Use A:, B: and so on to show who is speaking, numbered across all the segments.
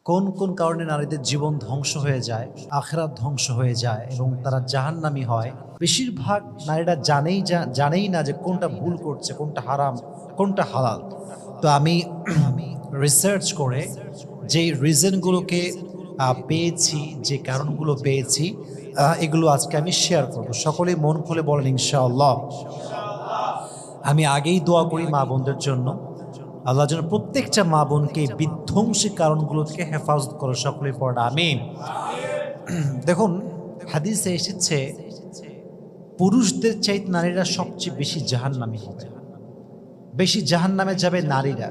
A: কোন কোন কারণে নারীদের জীবন ধ্বংস হয়ে যায়, আখিরাত ধ্বংস হয়ে যায় এবং তারা জাহান্নামী হয়। বেশিরভাগ নারীরা জানেই না যে কোনটা ভুল করছে, কোনটা হারাম, কোনটা হালাল। তো আমি রিসার্চ করে যে রিজনগুলোকে পেয়েছি, যে কারণগুলো পেয়েছি, এগুলো আজকে আমি শেয়ার করব। সকলেই মন খুলে বলেন ইনশাআল্লাহ। আমি আগেই দোয়া করি মা বোনদের জন্য, আল্লাহ যেন প্রত্যেকটা মা বোনকে বিধ্বংসী কারণগুলো থেকে হেফাজত করে। সকলেই পড়া আমিন। দেখুন, হাদিসে এসেছে পুরুষদের চাইতে নারীরা সবচেয়ে বেশি জাহান্নামী হবে, বেশি জাহান্নামে যাবে নারীরা।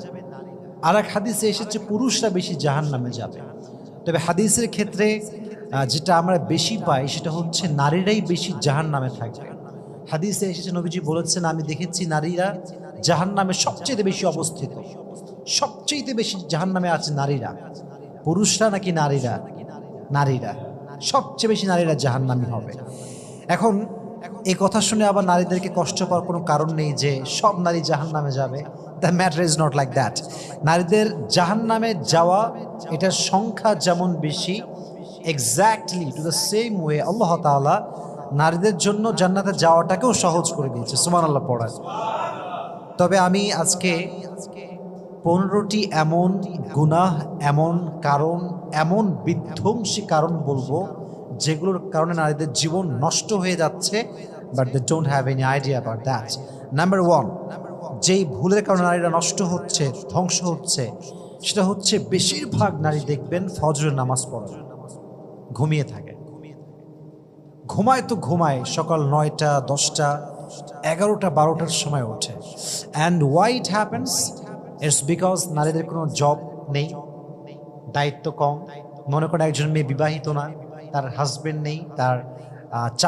A: আর এক হাদিসে এসেছে পুরুষরা বেশি জাহান্নামে যাবে। তবে হাদিসের ক্ষেত্রে যেটা আমরা বেশি পাই সেটা হচ্ছে নারীরাই বেশি জাহান্নামে থাকবে। হাদিসে এসেছে, নবীজি বলেছেন, আমি দেখেছি নারীরা জাহান্নামে সবচেয়ে বেশি অবস্থিত, সবচেয়ে বেশি জাহান্নামে আছে নারীরা। পুরুষরা নাকি নারীরা? নারীরা সবচেয়ে বেশি, নারীরা জাহান্নামী হবে। এখন এই কথা শুনে আবার নারীদেরকে কষ্ট পাওয়ার কোনো কারণ নেই যে সব নারী জাহান্নামে যাবে। The matter is not like that. নারীদের জাহান্নামে যাওয়া, এটার সংখ্যা যেমন বেশি, exactly to the same way আল্লাহ তাআলা নারীদের জন্য জান্নাতে যাওয়াটাকেও সহজ করে দিয়েছে। সুবহানাল্লাহ পড়া। তবে আমি আজকে 15টি এমন গুনাহ, এমন কারণ, এমন বিধ্বংসী কারণ বলবো যেগুলোর কারণে নারীদের জীবন নষ্ট হয়ে যাচ্ছে, but they don't have any idea about that. Number 1, যেই ভুলের কারণে নারীরা নষ্ট হচ্ছে, ধ্বংস হচ্ছে, সেটা হচ্ছে বেশিরভাগ নারী দেখবেন ফজরের নামাজ পড়ে ঘুমিয়ে থাকে। ঘুমায় তো ঘুমায়, সকাল 9টা, 10টা, 11টা, 12টার সময় ওঠে। And why it happens? It's because নারীদের কোনো জব নেই, দায়িত্ব কম। মনে করেন একজন মেয়ে বিবাহিত না, তার হাজবেন্ড নেই, তার